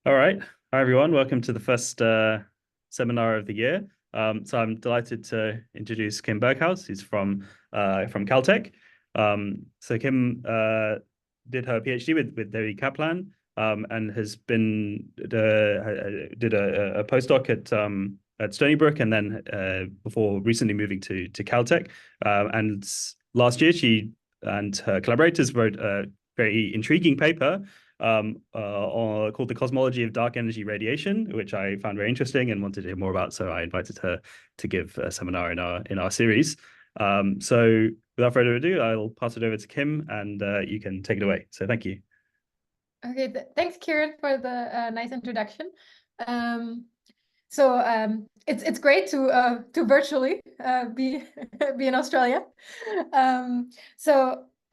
All right. Hi, everyone. Welcome to the first seminar of the year. So I'm delighted to introduce Kim Berghaus, who's from Caltech. So Kim did her PhD with David Kaplan and has been did a postdoc at Stony Brook, and then before recently moving to Caltech. And last year, she and her collaborators wrote a very intriguing paper called The Cosmology of Dark Energy Radiation, which I found very interesting and wanted to hear more about. So I invited her to give a seminar in our series. So without further ado, I'll pass it over to Kim, and you can take it away. So thank you. Okay, thanks, Kieran, for the nice introduction. It's great to virtually be in Australia. I'm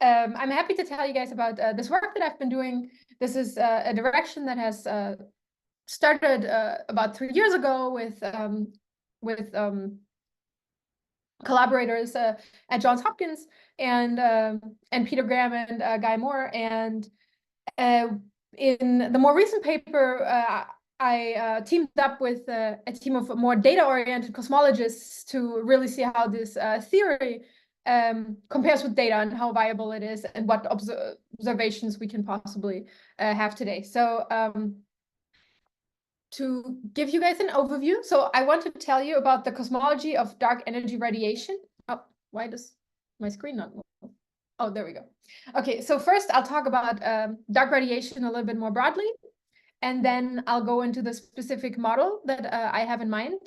happy to tell you guys about this work that I've been doing. This is a direction that has started about 3 years ago with collaborators at Johns Hopkins and Peter Graham and Guy Moore. And in the more recent paper, I teamed up with a team of more data-oriented cosmologists to really see how this theory compares with data and how viable it is and what observations we can possibly have today. So to give you guys an overview, so I want to tell you about the cosmology of dark energy radiation. Oh, why does my screen not move? Oh, there we go. Okay, so first I'll talk about dark radiation a little bit more broadly, and then I'll go into the specific model that I have in mind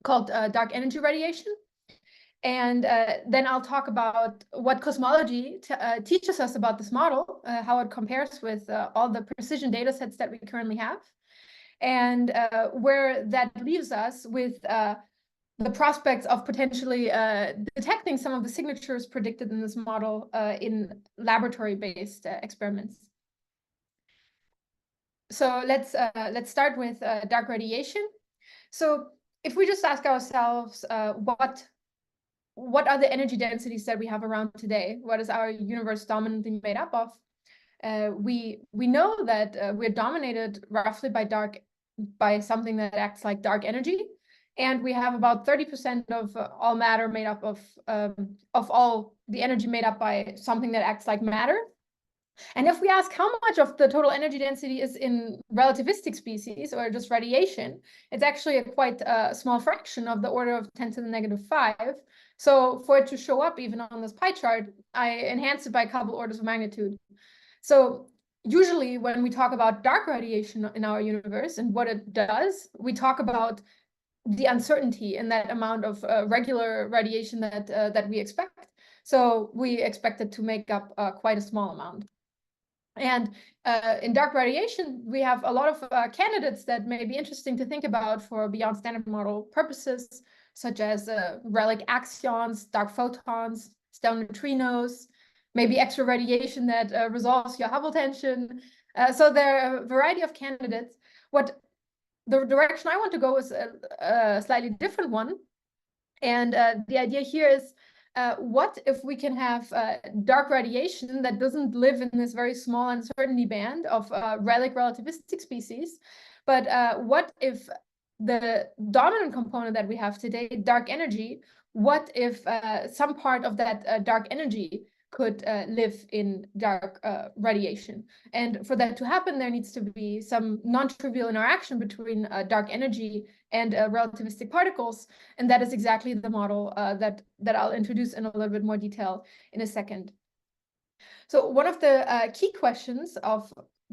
called dark energy radiation. And then I'll talk about what cosmology teaches us about this model, how it compares with all the precision data sets that we currently have, and where that leaves us with the prospects of potentially detecting some of the signatures predicted in this model in laboratory-based experiments. So let's start with dark radiation. So if we just ask ourselves, what are the energy densities that we have around today? What is our universe dominantly made up of? We know that we're dominated roughly by something that acts like dark energy, and we have about 30% of all matter made up of all the energy made up by something that acts like matter. And if we ask how much of the total energy density is in relativistic species or just radiation, it's actually a quite small fraction of the order of 10 to the negative 5. So for it to show up even on this pie chart, I enhanced it by a couple orders of magnitude. So usually when we talk about dark radiation in our universe and what it does, we talk about the uncertainty in that amount of regular radiation that we expect. So we expect it to make up quite a small amount. And in dark radiation, we have a lot of candidates that may be interesting to think about for beyond standard model purposes, such as relic axions, dark photons, stellar neutrinos, maybe extra radiation that resolves your Hubble tension. So there are a variety of candidates. What the direction I want to go is a slightly different one. And the idea here is, what if we can have dark radiation that doesn't live in this very small uncertainty band of relic relativistic species, but what if the dominant component that we have today, dark energy, what if some part of that dark energy could live in dark radiation? And for that to happen, there needs to be some non-trivial interaction between dark energy and relativistic particles, and that is exactly the model that I'll introduce in a little bit more detail in a second. So one of the key questions of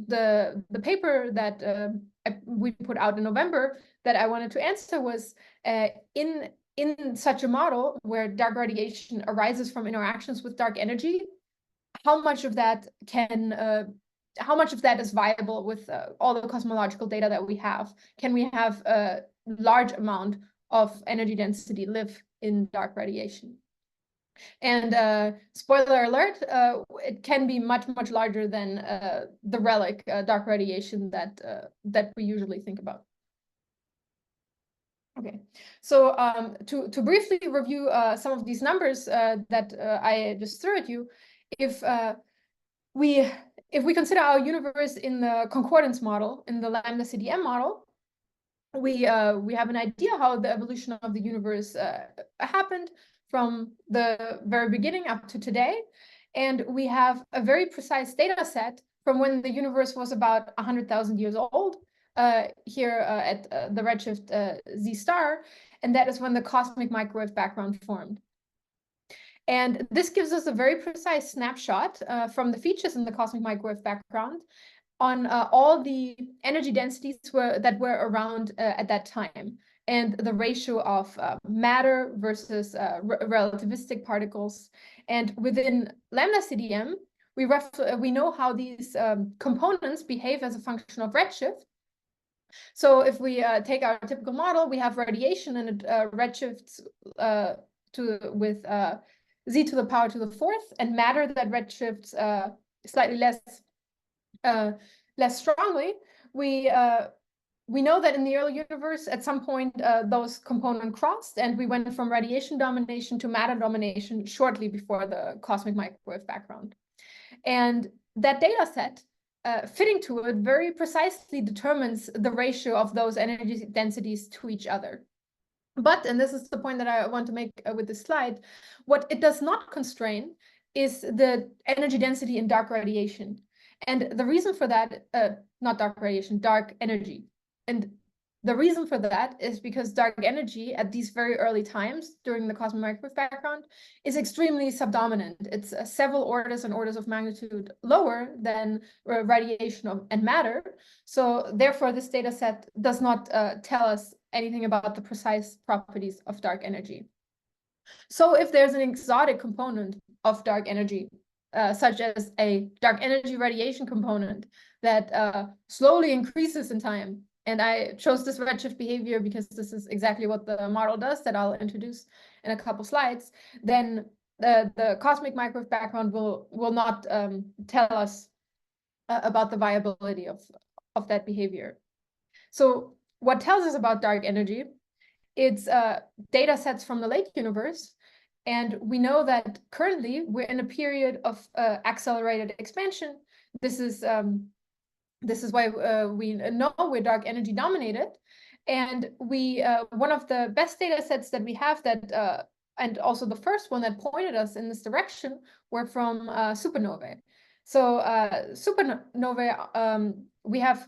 the paper that we put out in November that I wanted to answer was, in such a model where dark radiation arises from interactions with dark energy, how much of that is viable with all the cosmological data that we have? Can we have a large amount of energy density live in dark radiation? And spoiler alert, it can be much, much larger than the relic dark radiation that we usually think about. Okay, so to briefly review some of these numbers that I just threw at you, if if we consider our universe in the concordance model, in the lambda CDM model, we have an idea how the evolution of the universe happened from the very beginning up to today. And we have a very precise data set from when the universe was about 100,000 years old, here at the redshift Z star, and that is when the cosmic microwave background formed. And this gives us a very precise snapshot from the features in the cosmic microwave background on all the energy densities that were around at that time, and the ratio of matter versus relativistic particles. And within lambda CDM, we know how these components behave as a function of redshift. So if we take our typical model, we have radiation and redshifts with z to the power to the fourth, and matter that redshifts slightly less strongly. We know that in the early universe, at some point, those components crossed, and we went from radiation domination to matter domination shortly before the cosmic microwave background. And that data set, fitting to it, very precisely determines the ratio of those energy densities to each other. But, and this is the point that I want to make with this slide, what it does not constrain is the energy density in dark radiation. And the reason for that, not dark radiation, dark energy. And the reason for that is because dark energy at these very early times during the cosmic microwave background is extremely subdominant. It's several orders and orders of magnitude lower than radiation and matter. So therefore, this data set does not tell us anything about the precise properties of dark energy. So if there's an exotic component of dark energy, such as a dark energy radiation component that slowly increases in time, and I chose this redshift behavior because this is exactly what the model does that I'll introduce in a couple slides, then the cosmic microwave background will not tell us about the viability of that behavior. So what tells us about dark energy? It's data sets from the late universe. And we know that currently we're in a period of accelerated expansion. This is why we know we're dark energy dominated. And one of the best data sets that we have that, and also the first one that pointed us in this direction, were from supernovae. So supernovae, we have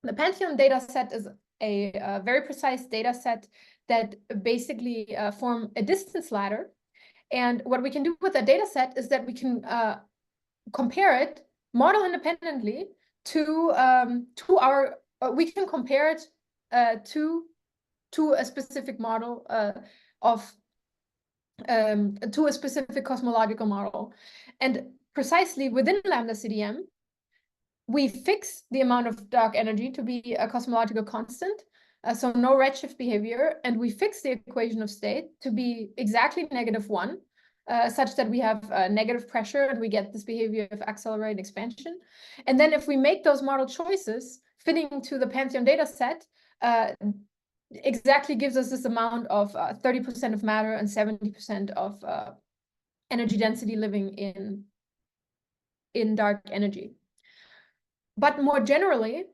the Pantheon data set is a very precise data set that basically form a distance ladder. And what we can do with that data set is that we can compare it model independently to our, we can compare it to a specific model to a specific cosmological model. And precisely within lambda CDM, we fix the amount of dark energy to be a cosmological constant, so no redshift behavior, and we fix the equation of state to be exactly -1, such that we have negative pressure and we get this behavior of accelerated expansion. And then if we make those model choices fitting to the Pantheon data set, exactly gives us this amount of 30% of matter and 70% of energy density living in dark energy. But more generally,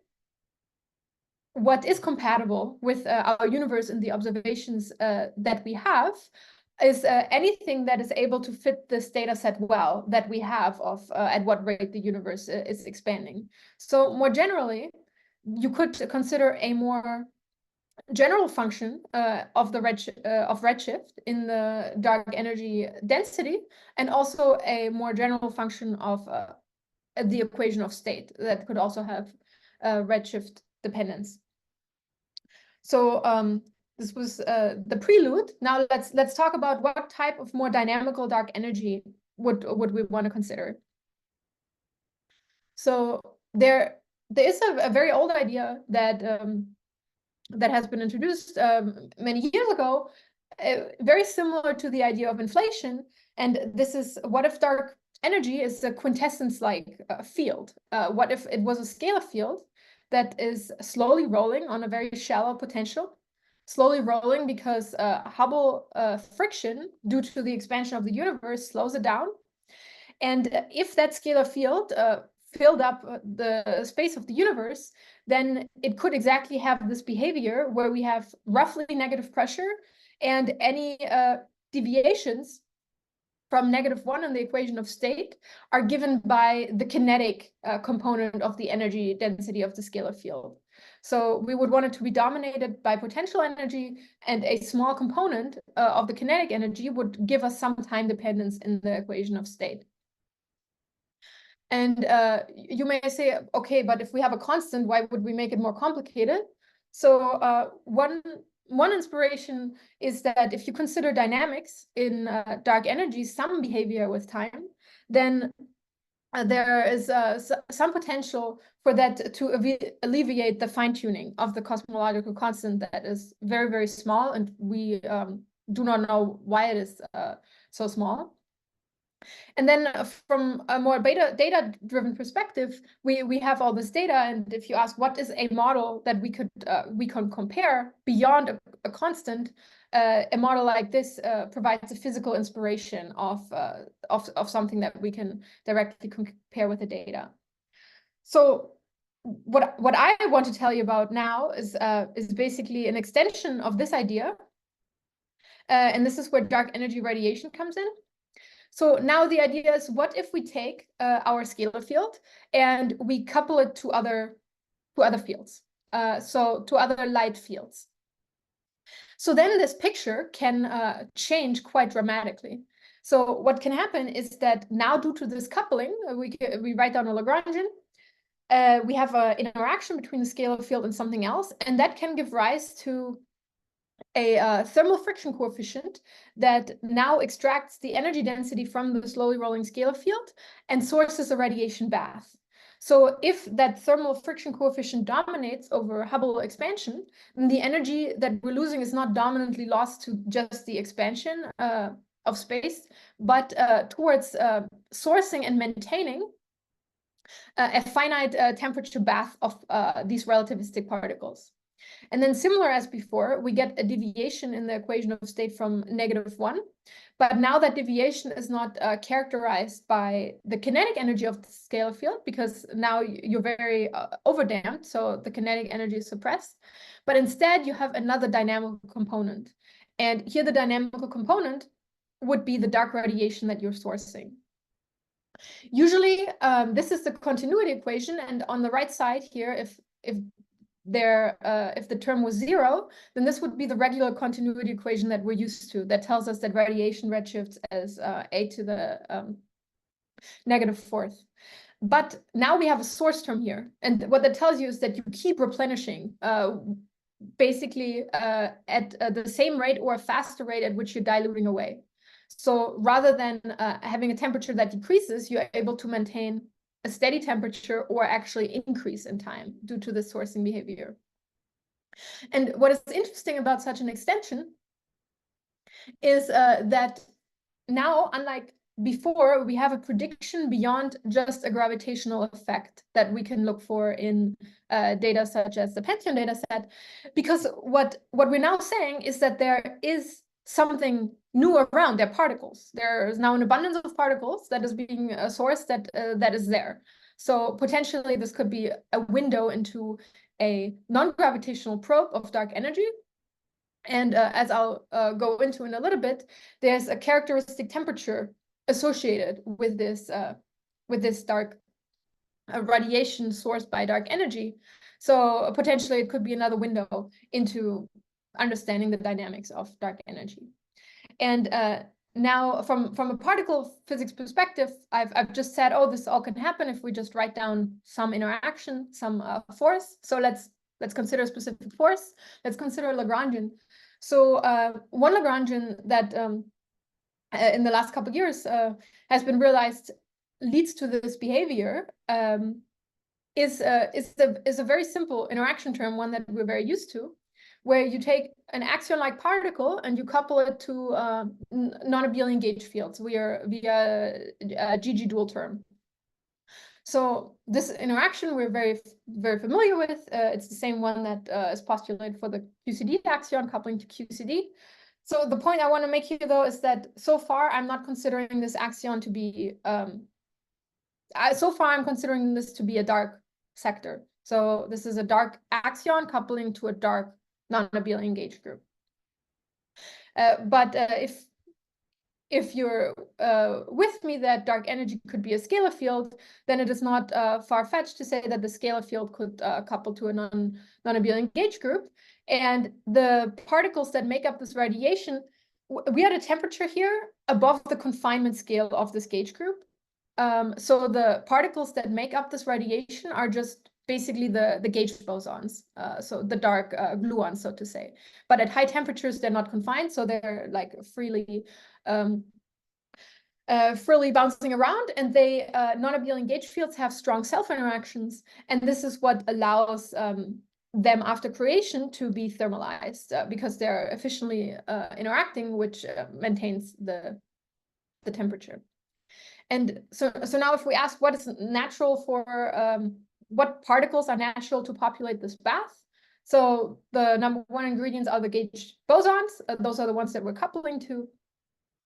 what is compatible with our universe and the observations that we have is anything that is able to fit this data set well that we have of at what rate the universe is expanding. So more generally, you could consider a more general function of redshift in the dark energy density, and also a more general function of the equation of state that could also have redshift dependence. So this was the prelude. Now let's talk about what type of more dynamical dark energy would we want to consider. So there is a very old idea that that has been introduced many years ago, very similar to the idea of inflation. And this is, what if dark energy is a quintessence-like field? What if it was a scalar field that is slowly rolling on a very shallow potential, slowly rolling because Hubble friction, due to the expansion of the universe, slows it down. And if that scalar field filled up the space of the universe, then it could exactly have this behavior where we have roughly negative pressure, and any deviations from -1 in the equation of state are given by the kinetic component of the energy density of the scalar field. So we would want it to be dominated by potential energy, and a small component of the kinetic energy would give us some time dependence in the equation of state. And you may say, okay, but if we have a constant, why would we make it more complicated? So one inspiration is that if you consider dynamics in dark energy, some behavior with time, then there is some potential for that to alleviate the fine-tuning of the cosmological constant that is very, very small, and we do not know why it is so small. And then from a more data-driven perspective, we have all this data, and if you ask what is a model that we can compare beyond a constant, a model like this provides a physical inspiration of something that we can directly compare with the data. So what I want to tell you about now is basically an extension of this idea, and this is where dark energy radiation comes in. So now the idea is, what if we take our scalar field and we couple it to other fields, so to other light fields. So then this picture can change quite dramatically. So what can happen is that now, due to this coupling, we write down a Lagrangian. We have an interaction between the scalar field and something else, and that can give rise to a thermal friction coefficient that now extracts the energy density from the slowly rolling scalar field and sources a radiation bath. So if that thermal friction coefficient dominates over Hubble expansion, then the energy that we're losing is not dominantly lost to just the expansion of space, but towards sourcing and maintaining a finite temperature bath of these relativistic particles. And then, similar as before, we get a deviation in the equation of state from -1. But now that deviation is not characterized by the kinetic energy of the scalar field, because now you're very overdamped, so the kinetic energy is suppressed. But instead, you have another dynamical component. And here the dynamical component would be the dark radiation that you're sourcing. Usually, this is the continuity equation. And on the right side here, if the term was 0, then this would be the regular continuity equation that we're used to, that tells us that radiation redshifts as a to the -4th. But now we have a source term here, and what that tells you is that you keep replenishing basically at the same rate or a faster rate at which you're diluting away. So rather than having a temperature that decreases, you're able to maintain a steady temperature or actually increase in time due to the sourcing behavior. And what is interesting about such an extension is that now, unlike before, we have a prediction beyond just a gravitational effect that we can look for in data such as the Pantheon data set, because what we're now saying is that there is something new around their particles. There is now an abundance of particles that is being sourced that is there. So potentially this could be a window into a non-gravitational probe of dark energy. And as I'll go into in a little bit, there's a characteristic temperature associated with this dark radiation sourced by dark energy. So potentially it could be another window into understanding the dynamics of dark energy. And now from a particle physics perspective, I've just said, oh, this all can happen if we just write down some interaction, some force. So let's consider a specific force. Let's consider a Lagrangian. So one Lagrangian that in the last couple of years has been realized leads to this behavior is a very simple interaction term, one that we're very used to, where you take an axion-like particle and you couple it to non-abelian gauge fields via a GG dual term. So this interaction we're very, very familiar with. It's the same one that is postulated for the QCD axion coupling to QCD. So the point I want to make here, though, is that so far I'm not considering this axion to be, so far I'm considering this to be a dark sector. So this is a dark axion coupling to a dark non-abelian engaged group. But if you're with me that dark energy could be a scalar field, then it is not far-fetched to say that the scalar field could couple to a non-abelian engaged group. And the particles that make up this radiation, we had a temperature here above the confinement scale of this gauge group. So the particles that make up this radiation are just basically the gauge bosons, so the dark gluons, so to say. But at high temperatures, they're not confined, so they're like freely bouncing around, and they non-abelian gauge fields have strong self-interactions, and this is what allows them after creation to be thermalized because they're efficiently interacting, which maintains the temperature. And so now if we ask what is natural for, what particles are natural to populate this bath, so the number one ingredients are the gauge bosons. Those are the ones that we're coupling to.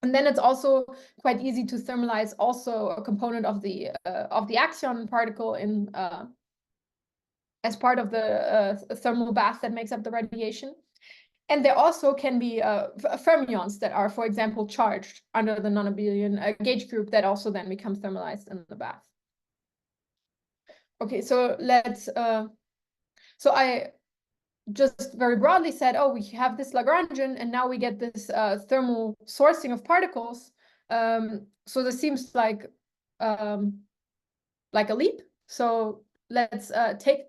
And then it's also quite easy to thermalize also a component of the axion particle in as part of the thermal bath that makes up the radiation. And there also can be fermions that are, for example, charged under the non-abelian gauge group that also then become thermalized in the bath. Okay, so let's, so I just very broadly said, oh, we have this Lagrangian, and now we get this thermal sourcing of particles. So this seems like a leap. So let's take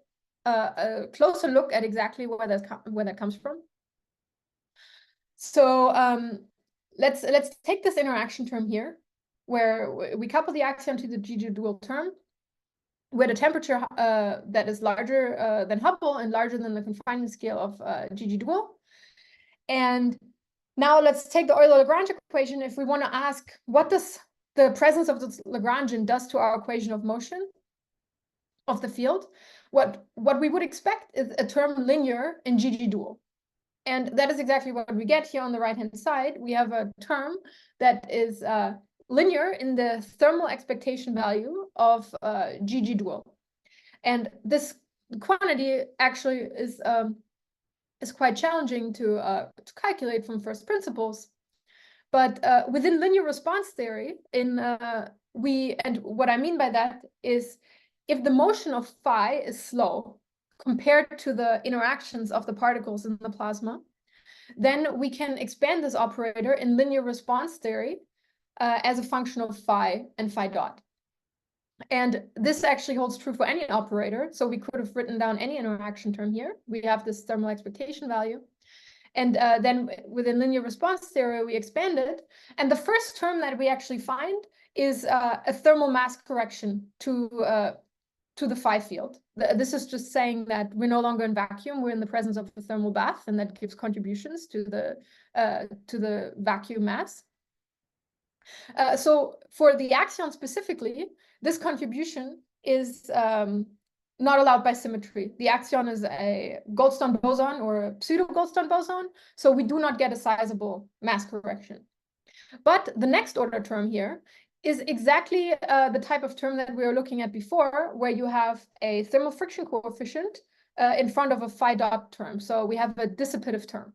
a closer look at exactly where that comes from. So let's take this interaction term here, where we couple the axion to the GG dual term, with a temperature that is larger than Hubble and larger than the confinement scale of GG dual. And now let's take the Euler-Lagrange equation. If we want to ask what does the presence of this Lagrangian does to our equation of motion of the field, what we would expect is a term linear in GG dual. And that is exactly what we get here on the right-hand side. We have a term that is linear in the thermal expectation value of GG dual. And this quantity actually is quite challenging to calculate from first principles. But within linear response theory, and what I mean by that is if the motion of phi is slow compared to the interactions of the particles in the plasma, then we can expand this operator in linear response theory as a function of phi and phi dot. And this actually holds true for any operator. So we could have written down any interaction term here. We have this thermal expectation value. And then within linear response theory, we expand it. And the first term that we actually find is a thermal mass correction to the phi field. This is just saying that we're no longer in vacuum, we're in the presence of a thermal bath, and that gives contributions to the vacuum mass. So for the axion specifically, this contribution is not allowed by symmetry. The axion is a Goldstone boson or a pseudo-Goldstone boson, so we do not get a sizable mass correction. But the next order term here is exactly the type of term that we were looking at before, where you have a thermal friction coefficient in front of a phi dot term. So we have a dissipative term.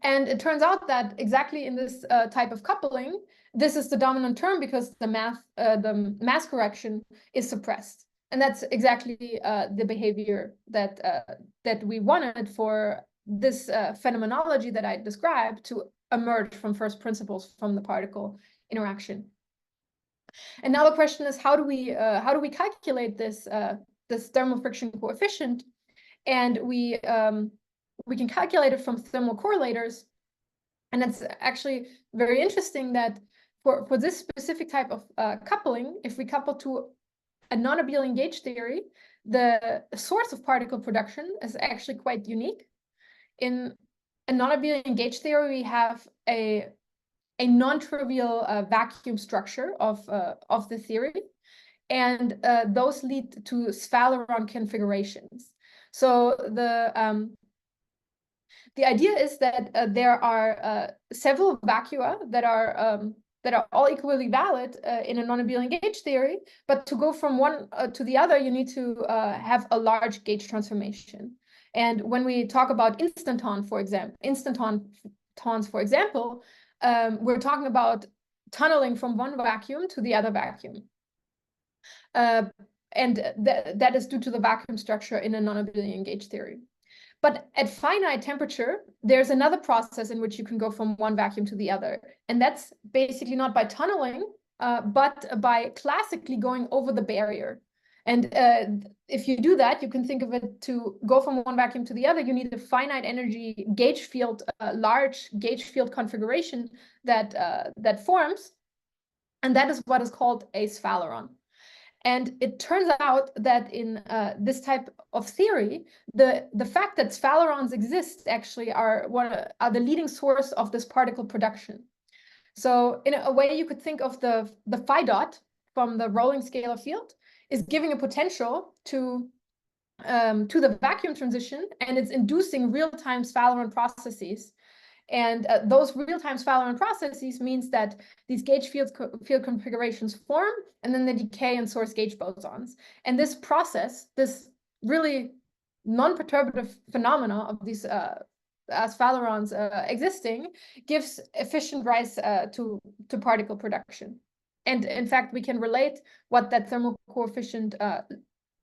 And it turns out that exactly in this type of coupling, this is the dominant term because the mass correction is suppressed. And that's exactly the behavior that we wanted for this phenomenology that I described to emerge from first principles from the particle interaction. And now the question is, how do we calculate this thermal friction coefficient? And we can calculate it from thermal correlators. And it's actually very interesting that for this specific type of coupling, if we couple to a non-abelian gauge theory, the source of particle production is actually quite unique. In a non-abelian gauge theory, we have a non-trivial vacuum structure of the theory, and those lead to Sphaleron configurations. So The idea is that there are several vacua that are all equally valid in a non-abelian gauge theory, but to go from one to the other, you need to have a large gauge transformation. And when we talk about instantons, for example, we're talking about tunneling from one vacuum to the other vacuum. And that is due to the vacuum structure in a non-abelian gauge theory. But at finite temperature, there's another process in which you can go from one vacuum to the other. And that's basically not by tunneling, but by classically going over the barrier. And if you do that, you can think of it to go from one vacuum to the other, you need a finite energy gauge field, large gauge field configuration that forms. And that is what is called a sphaleron. And it turns out that in this type of theory, the fact that sphalerons exist actually are the leading source of this particle production. So in a way, you could think of the phi dot from the rolling scalar field is giving a potential to the vacuum transition, and it's inducing real-time sphaleron processes. And those real-time sphaleron processes means that these gauge field configurations form, and then they decay and source gauge bosons. And this process, this really non-perturbative phenomena of these sphalerons existing, gives efficient rise to particle production. And in fact, we can relate what that thermal coefficient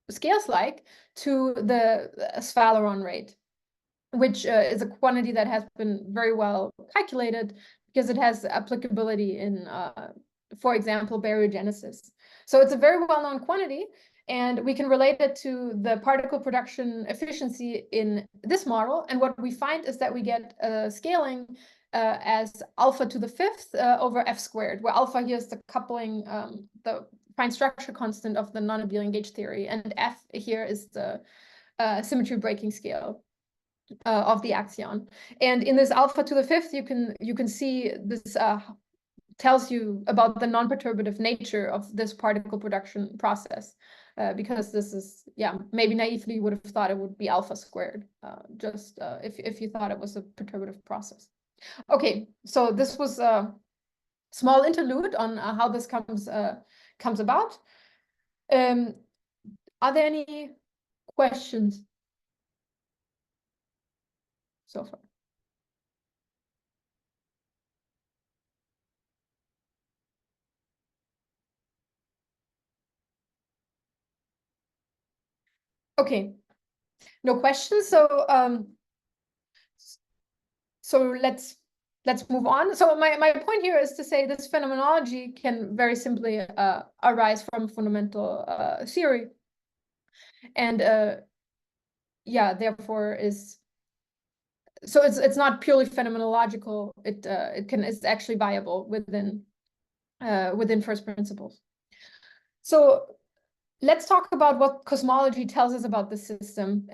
scales like to the sphaleron rate, which is a quantity that has been very well calculated because it has applicability in, for example, baryogenesis. So it's a very well-known quantity, and we can relate it to the particle production efficiency in this model. And what we find is that we get scaling as alpha to the fifth over f squared, where alpha here is the coupling, the fine structure constant of the non-abelian gauge theory, and f here is the symmetry breaking scale of the axion. And in this alpha to the fifth, you can see this tells you about the non-perturbative nature of this particle production process, because this is, maybe naively you would have thought it would be alpha squared, just if you thought it was a perturbative process. Okay, so this was a small interlude on how this comes about. Are there any questions so far? Okay, no questions. So let's move on. So my point here is to say this phenomenology can very simply arise from fundamental theory, and therefore is, so it's not purely phenomenological. It's actually viable within first principles. So let's talk about what cosmology tells us about the system.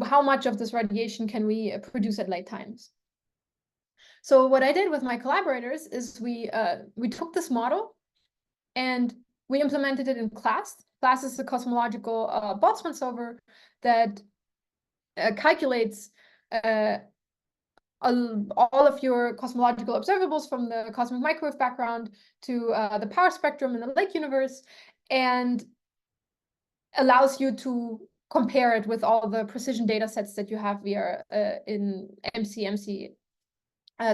How much of this radiation can we produce at late times? So what I did with my collaborators is we took this model and we implemented it in CLASS. CLASS is the cosmological Boltzmann solver that calculates all of your cosmological observables from the cosmic microwave background to the power spectrum in the lake universe, and allows you to compare it with all the precision data sets that you have via in MC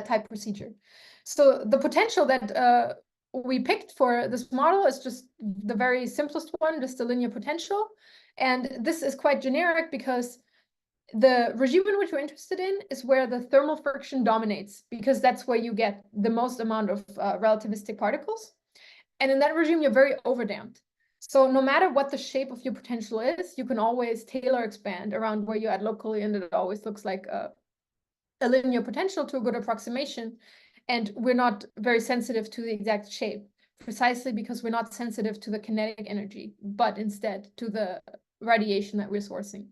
type procedure. So the potential that we picked for this model is just the very simplest one, just a linear potential. And this is quite generic because the regime in which we're interested in is where the thermal friction dominates, because that's where you get the most amount of relativistic particles. And in that regime, you're very overdamped. So no matter what the shape of your potential is, you can always Taylor expand around where you're at locally, and it always looks like a linear potential to a good approximation. And we're not very sensitive to the exact shape, precisely because we're not sensitive to the kinetic energy, but instead to the radiation that we're sourcing.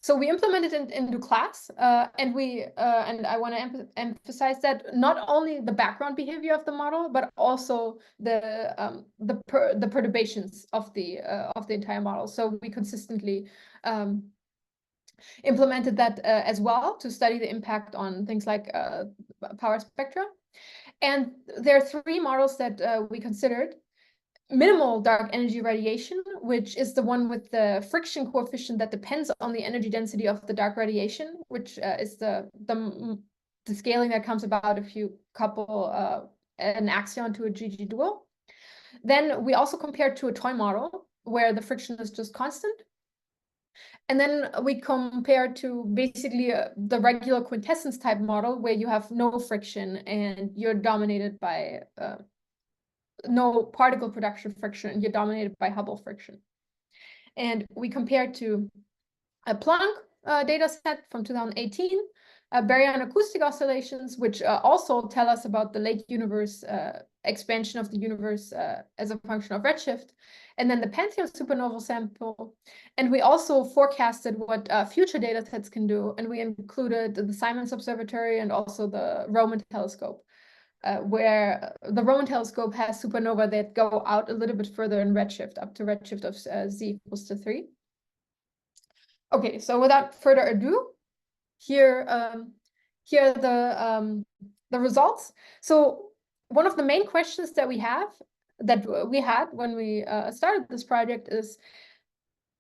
So we implemented it into CLASS, and I want to emphasize that not only the background behavior of the model, but also the perturbations of the entire model. So we consistently implemented that as well to study the impact on things like power spectra. And there are three models that we considered. Minimal dark energy radiation, which is the one with the friction coefficient that depends on the energy density of the dark radiation, which is the scaling that comes about if you couple an axion to a GG dual. Then we also compared to a toy model where the friction is just constant. And then we compare to basically the regular quintessence type model where you have no friction and you're dominated by no particle production friction, you're dominated by Hubble friction. And we compared to a Planck data set from 2018, baryon acoustic oscillations, which also tell us about the late universe expansion of the universe as a function of redshift, and then the Pantheon supernova sample. And we also forecasted what future data sets can do, and we included the Simons Observatory and also the Roman telescope, where the Roman telescope has supernova that go out a little bit further in redshift, up to redshift of z equals to 3. Okay, so without further ado, here are the results. So one of the main questions that we had when we started this project is,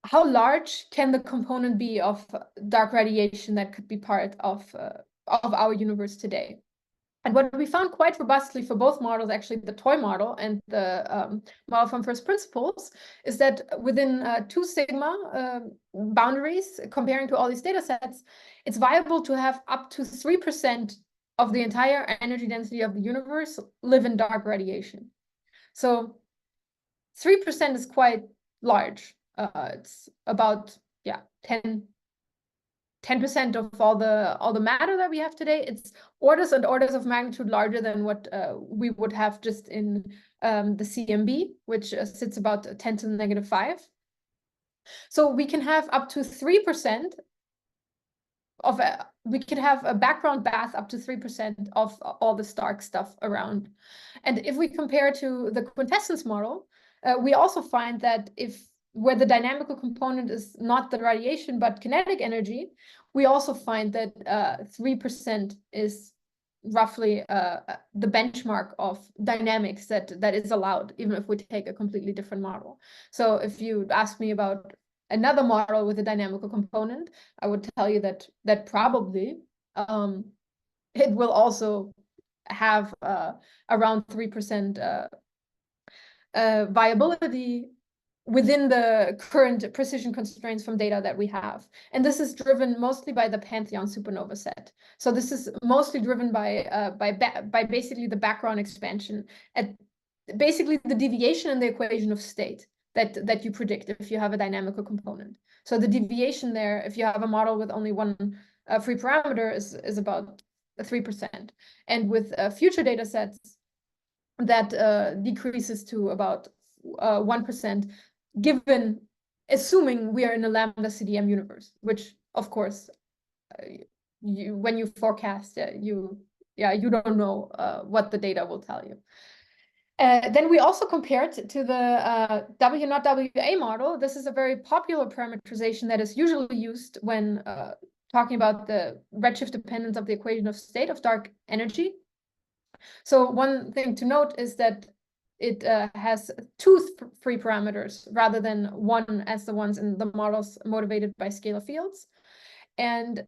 how large can the component be of dark radiation that could be part of our universe today? And what we found quite robustly for both models, actually the toy model and the model from first principles, is that within 2 sigma boundaries, comparing to all these data sets, it's viable to have up to 3% of the entire energy density of the universe live in dark radiation. So 3% is quite large. It's about 10% of all the matter that we have today. It's orders and orders of magnitude larger than what we would have just in the CMB, which sits about 10 to the negative 5. So we can have up to 3% of we could have a background bath up to 3% of all the stark stuff around. And if we compare to the quintessence model, we also find that where the dynamical component is not the radiation, but kinetic energy, we also find that 3% is roughly the benchmark of dynamics that is allowed, even if we take a completely different model. So if you ask me about another model with a dynamical component, I would tell you that probably it will also have around 3% viability within the current precision constraints from data that we have. And this is driven mostly by the Pantheon supernova set. So this is mostly driven by basically the background expansion at basically the deviation in the equation of state that you predict if you have a dynamical component. So the deviation there, if you have a model with only one free parameter, is about 3%. And with future data sets, that decreases to about 1%, assuming we are in a lambda CDM universe, which of course, when you forecast, you don't know what the data will tell you. Then we also compared to the W0 WA model. This is a very popular parameterization that is usually used when talking about the redshift dependence of the equation of state of dark energy. So one thing to note is that it has 2 free parameters rather than 1 as the ones in the models motivated by scalar fields. And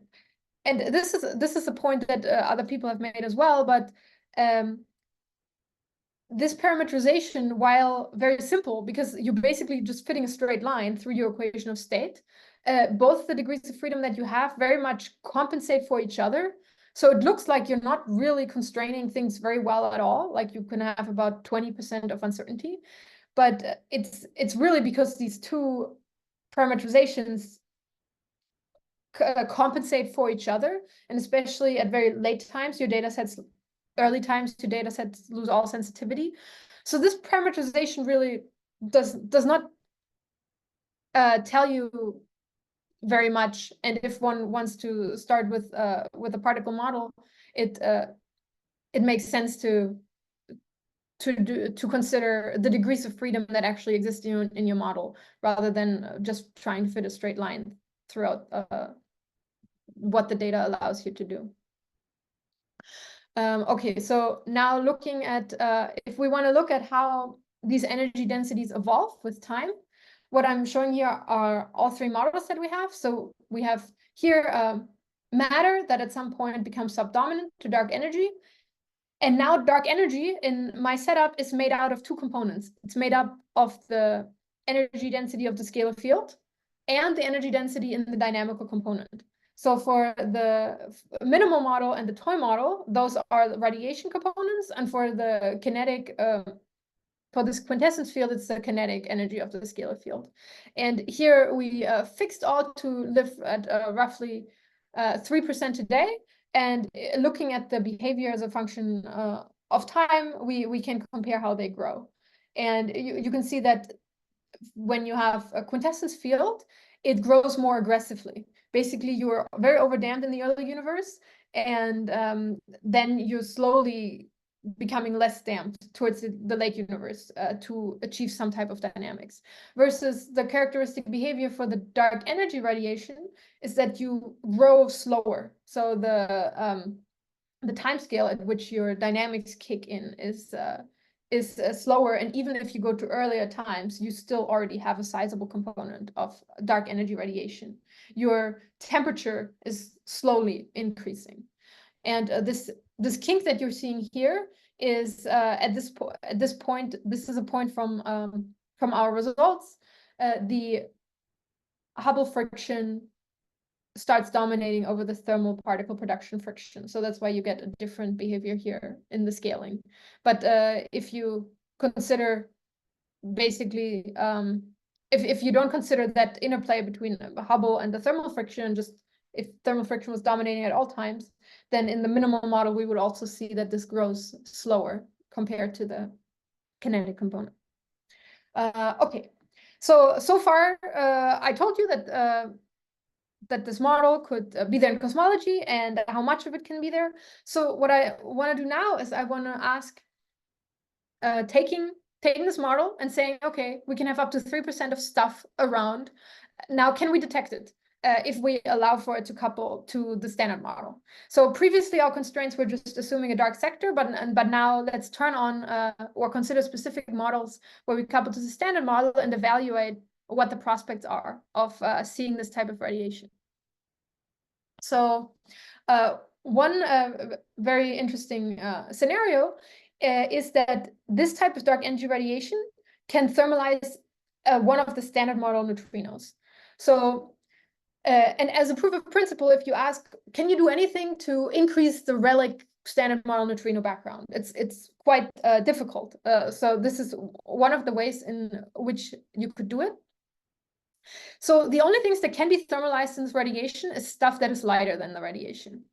this is a point that other people have made as well, but this parameterization, while very simple, because you're basically just fitting a straight line through your equation of state, both the degrees of freedom that you have very much compensate for each other. So it looks like you're not really constraining things very well at all. Like you can have about 20% of uncertainty, but it's really because these 2 parameterizations compensate for each other, and especially at very late times, your data sets, early times to data sets lose all sensitivity. So this parameterization really does not tell you very much. And if one wants to start with a particle model, it makes sense to consider the degrees of freedom that actually exist in your model, rather than just trying to fit a straight line throughout what the data allows you to do. Okay, so now looking at, if we want to look at how these energy densities evolve with time, what I'm showing here are all three models that we have. So we have here matter that at some point becomes subdominant to dark energy. And now dark energy in my setup is made out of two components. It's made up of the energy density of the scalar field and the energy density in the dynamical component. So for the minimal model and the toy model, those are the radiation components. And for the kinetic, for this quintessence field, it's the kinetic energy of the scalar field. And here we fixed all to live at roughly 3% today. And looking at the behavior as a function of time, we can compare how they grow. And you can see that when you have a quintessence field, it grows more aggressively. Basically, you are very overdamped in the early universe, and then you're slowly becoming less damped towards the late universe to achieve some type of dynamics. Versus the characteristic behavior for the dark energy radiation is that you grow slower. So the time scale at which your dynamics kick in is slower, and even if you go to earlier times, you still already have a sizable component of dark energy radiation. Your temperature is slowly increasing, and this kink that you're seeing here is at this point. This is a point from our results. The Hubble friction starts dominating over the thermal particle production friction. So that's why you get a different behavior here in the scaling. But if you consider basically, if you don't consider that interplay between Hubble and the thermal friction, just if thermal friction was dominating at all times, then in the minimal model, we would also see that this grows slower compared to the kinetic component. Okay, so far, I told you that that this model could be there in cosmology and how much of it can be there. So what I want to do now is I want to ask, taking this model and saying, okay, we can have up to 3% of stuff around. Now, can we detect it if we allow for it to couple to the standard model? So previously, our constraints were just assuming a dark sector, but now let's turn on or consider specific models where we couple to the standard model and evaluate what the prospects are of seeing this type of radiation. So one very interesting scenario is that this type of dark energy radiation can thermalize one of the standard model neutrinos. So, and as a proof of principle, if you ask, can you do anything to increase the relic standard model neutrino background? It's quite difficult. So this is one of the ways in which you could do it. So the only things that can be thermalized in this radiation is stuff that is lighter than the radiation.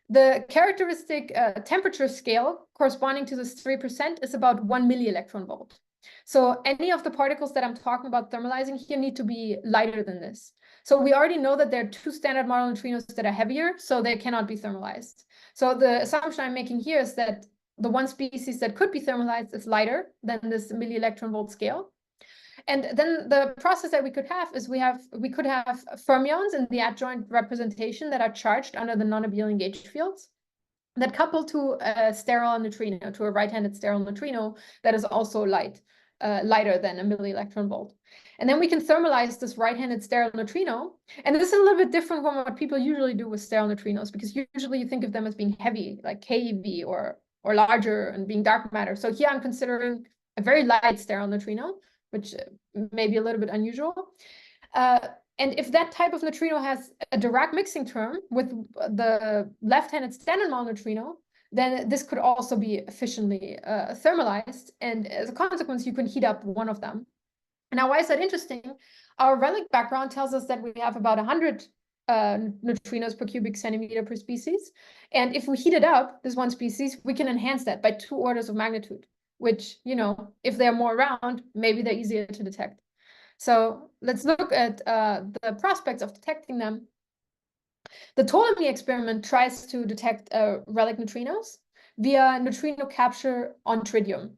The characteristic temperature scale corresponding to this 3% is about 1 millielectron volt. So any of the particles that I'm talking about thermalizing here need to be lighter than this. So we already know that there are two standard model neutrinos that are heavier, so they cannot be thermalized. So the assumption I'm making here is that the one species that could be thermalized is lighter than this millielectron volt scale. And then the process that we could have is we could have fermions in the adjoint representation that are charged under the non-abelian gauge fields that couple to a sterile neutrino, to a right-handed sterile neutrino that is also lighter than a millielectron volt. And then we can thermalize this right-handed sterile neutrino. And this is a little bit different from what people usually do with sterile neutrinos, because usually you think of them as being heavy, like keV or larger and being dark matter. So here I'm considering a very light sterile neutrino, which may be a little bit unusual. And if that type of neutrino has a Dirac mixing term with the left-handed standard model neutrino, then this could also be efficiently thermalized. And as a consequence, you can heat up one of them. Now, why is that interesting? Our relic background tells us that we have about 100 neutrinos per cubic centimeter per species. And if we heat it up, this one species, we can enhance that by 2 orders of magnitude, which, you know, if they're more around, maybe they're easier to detect. So let's look at the prospects of detecting them. The Ptolemy experiment tries to detect relic neutrinos via neutrino capture on tritium.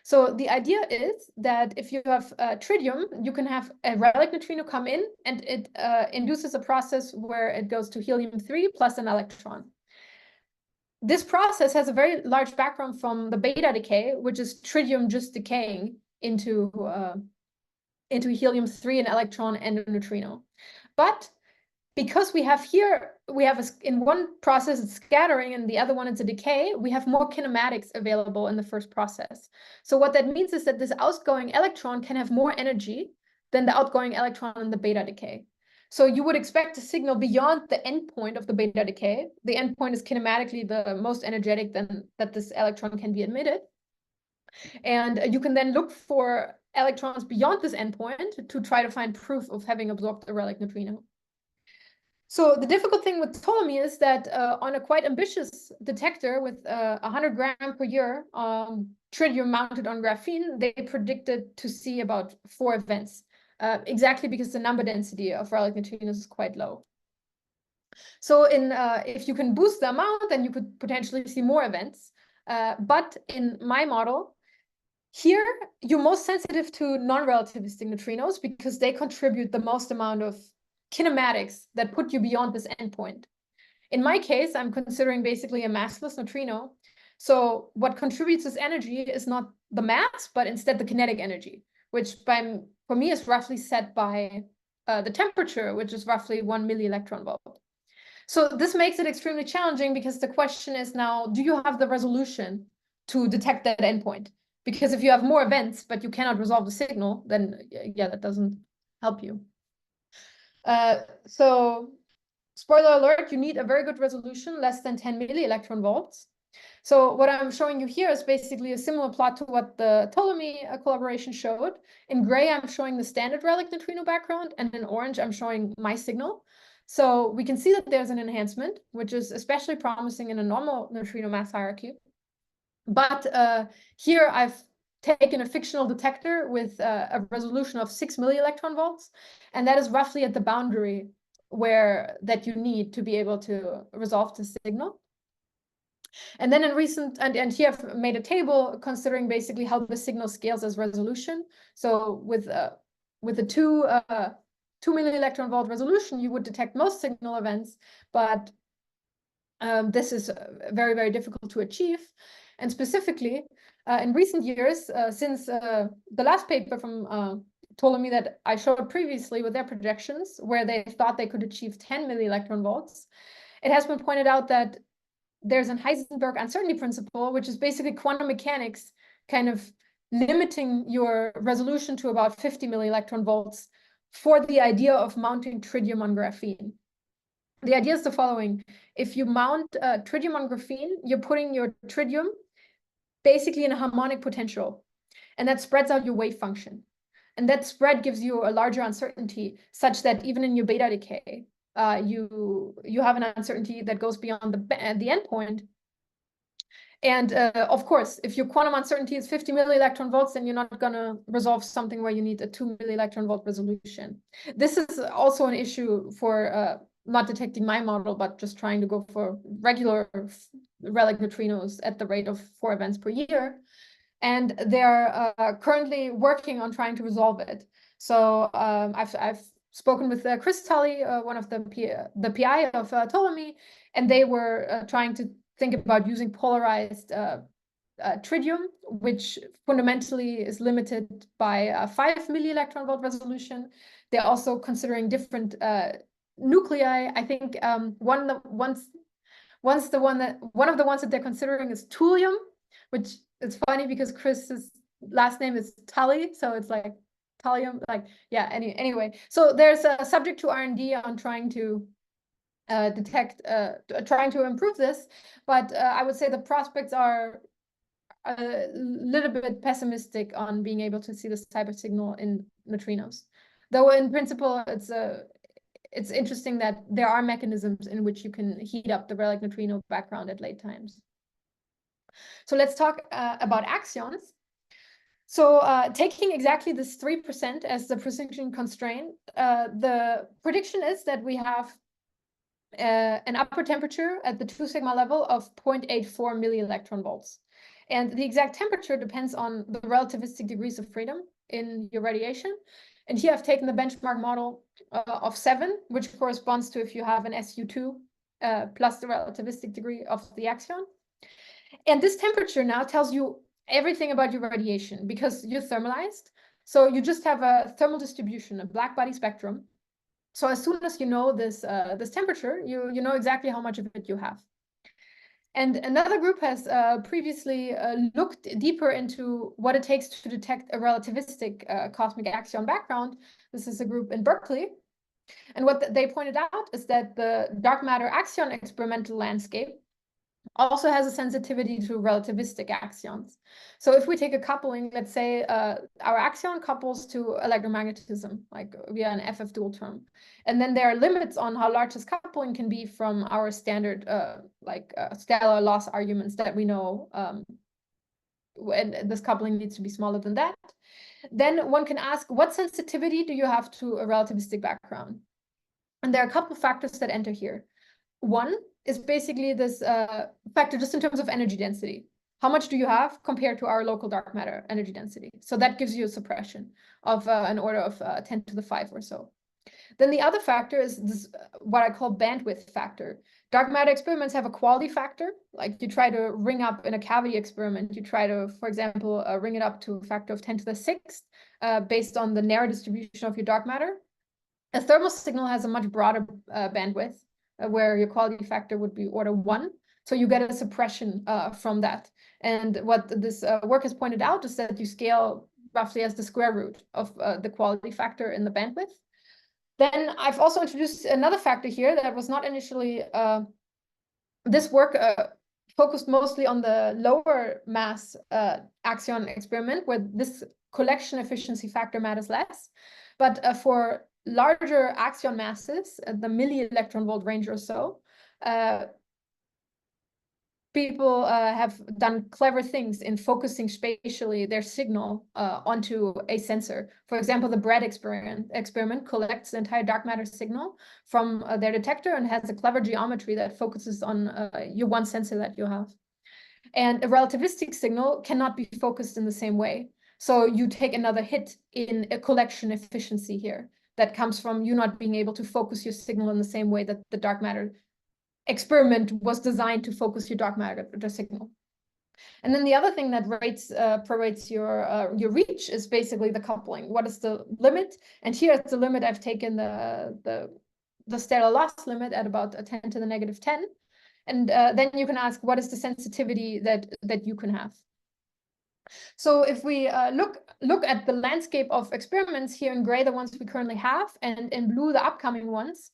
So the idea is that if you have tritium, you can have a relic neutrino come in, and it induces a process where it goes to helium-3 plus an electron. This process has a very large background from the beta decay, which is tritium just decaying into helium-3, an electron, and a neutrino. But because we have in one process it's scattering and the other one it's a decay, we have more kinematics available in the first process. So what that means is that this outgoing electron can have more energy than the outgoing electron in the beta decay. So you would expect a signal beyond the endpoint of the beta decay. The endpoint is kinematically the most energetic that this electron can be emitted. And you can then look for electrons beyond this endpoint to try to find proof of having absorbed a relic neutrino. So the difficult thing with Ptolemy is that on a quite ambitious detector with 100 grams per year tritium mounted on graphene, they predicted to see about 4 events, exactly because the number density of relic neutrinos is quite low. So if you can boost the amount, then you could potentially see more events. But in my model, here, you're most sensitive to non-relativistic neutrinos because they contribute the most amount of kinematics that put you beyond this endpoint. In my case, I'm considering basically a massless neutrino. So what contributes this energy is not the mass, but instead the kinetic energy, which for me is roughly set by the temperature, which is roughly 1 milli-electron volt. So this makes it extremely challenging because the question is now, do you have the resolution to detect that endpoint? Because if you have more events, but you cannot resolve the signal, then yeah, that doesn't help you. So spoiler alert, you need a very good resolution, less than 10 milli-electron volts. So what I'm showing you here is basically a similar plot to what the Ptolemy collaboration showed. In gray, I'm showing the standard relic neutrino background, and in orange, I'm showing my signal. So we can see that there's an enhancement, which is especially promising in a normal neutrino mass hierarchy. But here I've taken a fictional detector with a resolution of 6 milli-electron volts, and that is roughly at the boundary that you need to be able to resolve the signal. And then in recent, and here I've made a table considering basically how the signal scales as resolution. So with the 2 milli-electron volt resolution, you would detect most signal events, but this is very, very difficult to achieve. And specifically, in recent years, since the last paper from Ptolemy that I showed previously with their projections, where they thought they could achieve 10 milli-electron volts, it has been pointed out that there's an Heisenberg uncertainty principle, which is basically quantum mechanics kind of limiting your resolution to about 50 milli-electron volts for the idea of mounting tritium on graphene. The idea is the following. If you mount tritium on graphene, you're putting your tritium basically in a harmonic potential, and that spreads out your wave function. And that spread gives you a larger uncertainty, such that even in your beta decay, you have an uncertainty that goes beyond the endpoint. And of course, if your quantum uncertainty is 50 milli-electron volts, then you're not going to resolve something where you need a 2 milli-electron volt resolution. This is also an issue for not detecting my model, but just trying to go for regular relic neutrinos at the rate of 4 events per year. And they're currently working on trying to resolve it. So I've spoken with Chris Tully, one of the PI of Ptolemy, and they were trying to think about using polarized tritium, which fundamentally is limited by a 5 milli-electron volt resolution. They're also considering different nuclei. I think one of the ones that they're considering is thulium, which is funny because Chris's last name is Tully, so it's like thulium. Like, yeah. Anyway, so there's a subject to R&D on trying to trying to improve this, but I would say the prospects are a little bit pessimistic on being able to see this type of signal in neutrinos. Though in principle, it's interesting that there are mechanisms in which you can heat up the relic neutrino background at late times. So let's talk about axions. So taking exactly this 3% as the precision constraint, the prediction is that we have an upper temperature at the 2 sigma level of 0.84 milli-electron volts. And the exact temperature depends on the relativistic degrees of freedom in your radiation. And here I've taken the benchmark model of 7, which corresponds to if you have an SU2 plus the relativistic degree of the axion. And this temperature now tells you everything about your radiation because you're thermalized. So you just have a thermal distribution, a black body spectrum. So as soon as you know this temperature, you know exactly how much of it you have. And another group has previously looked deeper into what it takes to detect a relativistic cosmic axion background. This is a group in Berkeley. And what they pointed out is that the dark matter axion experimental landscape also has a sensitivity to relativistic axions. So if we take a coupling, let's say our axion couples to electromagnetism, like via an FF dual term. And then there are limits on how large this coupling can be from our standard stellar loss arguments that we know, and this coupling needs to be smaller than that. Then one can ask, what sensitivity do you have to a relativistic background? And there are a couple of factors that enter here. One is basically this factor just in terms of energy density. How much do you have compared to our local dark matter energy density? So that gives you a suppression of an order of 10 to the 5 or so. Then the other factor is this, what I call bandwidth factor. Dark matter experiments have a quality factor. Like you try to ring up in a cavity experiment, you try to, for example, ring it up to a factor of 10 to the 6th based on the narrow distribution of your dark matter. A thermal signal has a much broader bandwidth where your quality factor would be order 1. So you get a suppression from that. And what this work has pointed out is that you scale roughly as the square root of the quality factor in the bandwidth. Then I've also introduced another factor here that was not initially, this work focused mostly on the lower mass axion experiment where this collection efficiency factor matters less. But for larger axion masses, the milli-electron volt range or so, people have done clever things in focusing spatially their signal onto a sensor. For example, the BRED experiment collects the entire dark matter signal from their detector and has a clever geometry that focuses on your one sensor that you have. And a relativistic signal cannot be focused in the same way. So you take another hit in a collection efficiency here that comes from you not being able to focus your signal in the same way that the dark matter experiment was designed to focus your dark matter signal. And then the other thing that prorates your reach is basically the coupling. What is the limit? And here at the limit, I've taken the stellar loss limit at about 10 to the negative 10. And then you can ask, what is the sensitivity that you can have? So if we look at the landscape of experiments here in gray, the ones we currently have, and in blue, the upcoming ones,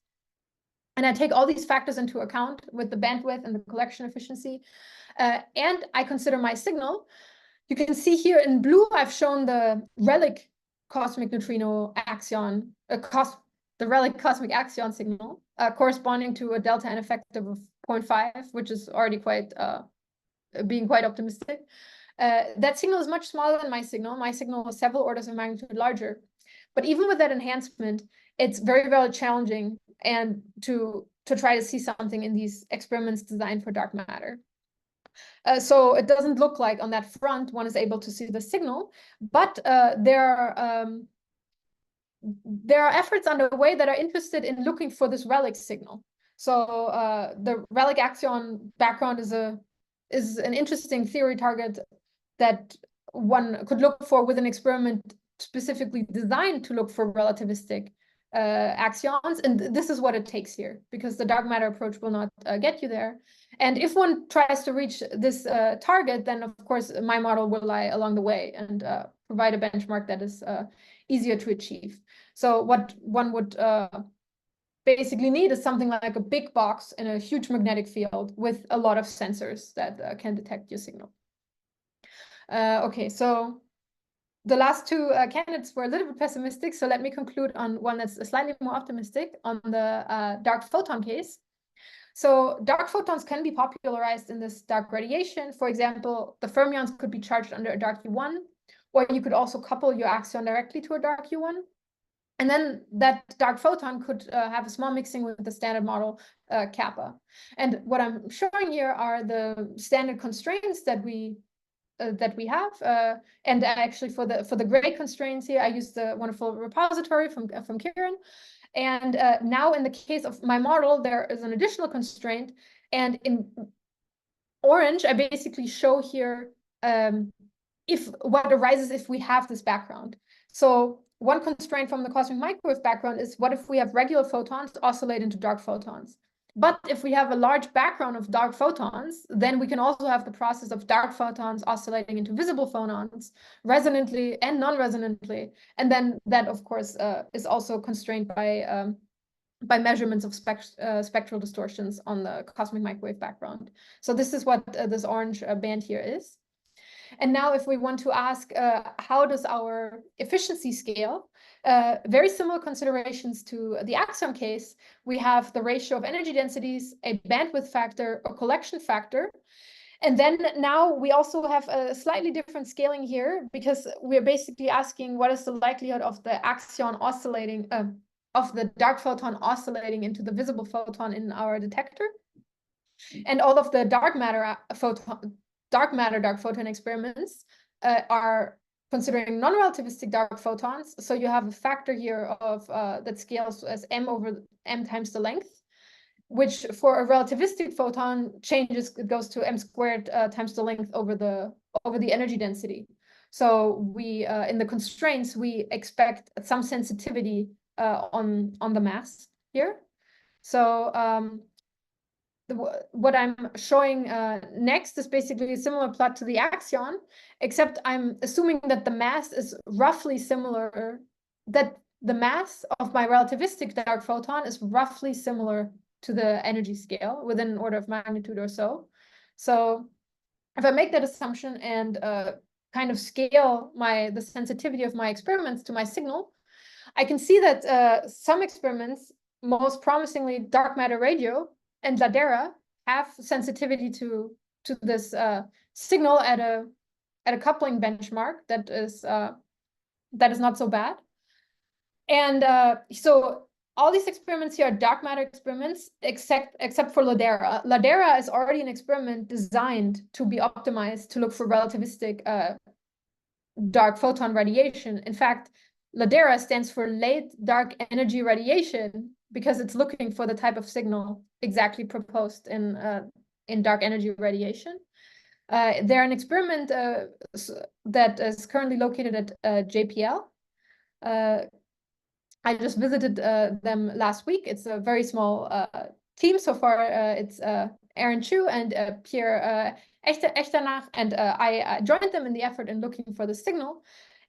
and I take all these factors into account with the bandwidth and the collection efficiency, and I consider my signal, you can see here in blue, I've shown the relic cosmic neutrino axion, the relic cosmic axion signal corresponding to a delta N effective of 0.5, which is already quite being quite optimistic. That signal is much smaller than my signal. My signal was several orders of magnitude larger. But even with that enhancement, it's very, very challenging and to try to see something in these experiments designed for dark matter. So it doesn't look like on that front one is able to see the signal, but there are efforts underway that are interested in looking for this relic signal. So the relic axion background is an interesting theory target that one could look for with an experiment specifically designed to look for relativistic axions. And this is what it takes here, because the dark matter approach will not get you there. And if one tries to reach this target, then of course my model will lie along the way and provide a benchmark that is easier to achieve. So what one would basically need is something like a big box in a huge magnetic field with a lot of sensors that can detect your signal. Okay, so the last two candidates were a little bit pessimistic, so let me conclude on one that's slightly more optimistic on the dark photon case. So dark photons can be popularized in this dark radiation. For example, the fermions could be charged under a dark U1, or you could also couple your axion directly to a dark U1. And then that dark photon could have a small mixing with the standard model kappa. And what I'm showing here are the standard constraints that we that we have. And actually for the gray constraints here, I used the wonderful repository from Kieran. And now in the case of my model, there is an additional constraint. And in orange, I basically show here if what arises if we have this background. So one constraint from the cosmic microwave background is what if we have regular photons oscillate into dark photons? But if we have a large background of dark photons, then we can also have the process of dark photons oscillating into visible photons, resonantly and non-resonantly. And then that, of course, is also constrained by measurements of spectral distortions on the cosmic microwave background. So this is what this orange band here is. And now if we want to ask, how does our efficiency scale? Very similar considerations to the axion case. We have the ratio of energy densities, a bandwidth factor, a collection factor. And then now we also have a slightly different scaling here, because we're basically asking what is the likelihood of the axion oscillating, of the dark photon oscillating into the visible photon in our detector. And all of the dark matter dark photon experiments are considering non-relativistic dark photons. So you have a factor here of that scales as m over m times the length, which for a relativistic photon changes, it goes to m squared times the length over the energy density. So we in the constraints we expect some sensitivity on the mass here. So what I'm showing next is basically a similar plot to the axion, except I'm assuming that the mass is roughly similar, that the mass of my relativistic dark photon is roughly similar to the energy scale within an order of magnitude or so. So if I make that assumption and kind of scale the sensitivity of my experiments to my signal, I can see that some experiments, most promisingly dark matter radio and LADERA, have sensitivity to this signal at a coupling benchmark that is not so bad. And so all these experiments here are dark matter experiments, except for LADERA. LADERA is already an experiment designed to be optimized to look for relativistic dark photon radiation. In fact, LADERA stands for late dark energy radiation, because it's looking for the type of signal exactly proposed in dark energy radiation. They're an experiment that is currently located at JPL. I just visited them last week. It's a very small team so far. It's Aaron Chu and Pierre Echternach, and I joined them in the effort in looking for the signal.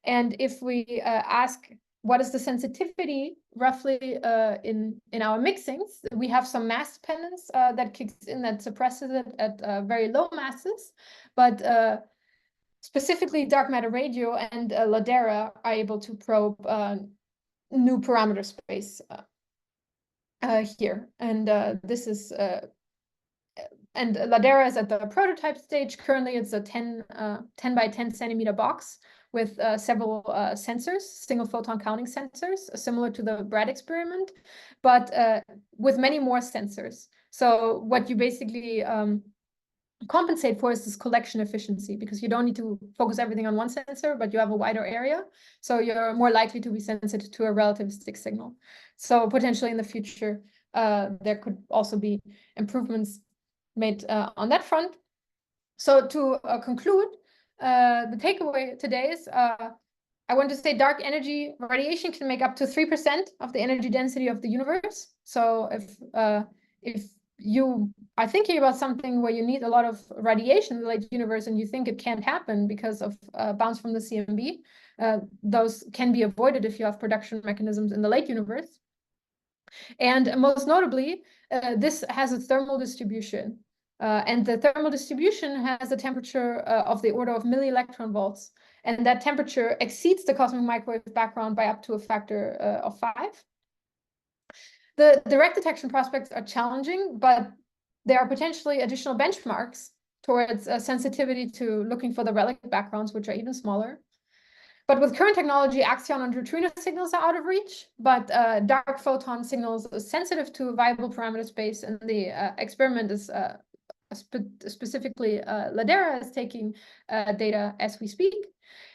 And if we ask what is the sensitivity roughly in our mixings, we have some mass dependence that kicks in, that suppresses it at very low masses. But specifically dark matter radio and LADERA are able to probe new parameter space here. And this is and LADERA is at the prototype stage. Currently, it's a 10 by 10 centimeter box with several sensors, single photon counting sensors, similar to the Brad experiment, but with many more sensors. So what you basically compensate for is this collection efficiency, because you don't need to focus everything on one sensor, but you have a wider area. So you're more likely to be sensitive to a relativistic signal. So potentially in the future, there could also be improvements made on that front. So to conclude, the takeaway today is I want to say dark energy radiation can make up to 3% of the energy density of the universe. So if you are thinking about something where you need a lot of radiation in the late universe and you think it can't happen because of bounce from the CMB, those can be avoided if you have production mechanisms in the late universe. And most notably, this has a thermal distribution. And the thermal distribution has a temperature of the order of millielectron volts. And that temperature exceeds the cosmic microwave background by up to a factor of 5. The direct detection prospects are challenging, but there are potentially additional benchmarks towards sensitivity to looking for the relic backgrounds, which are even smaller. But with current technology, axion and neutrino signals are out of reach, but dark photon signals are sensitive to a viable parameter space, and the experiment is specifically LADERA is taking data as we speak.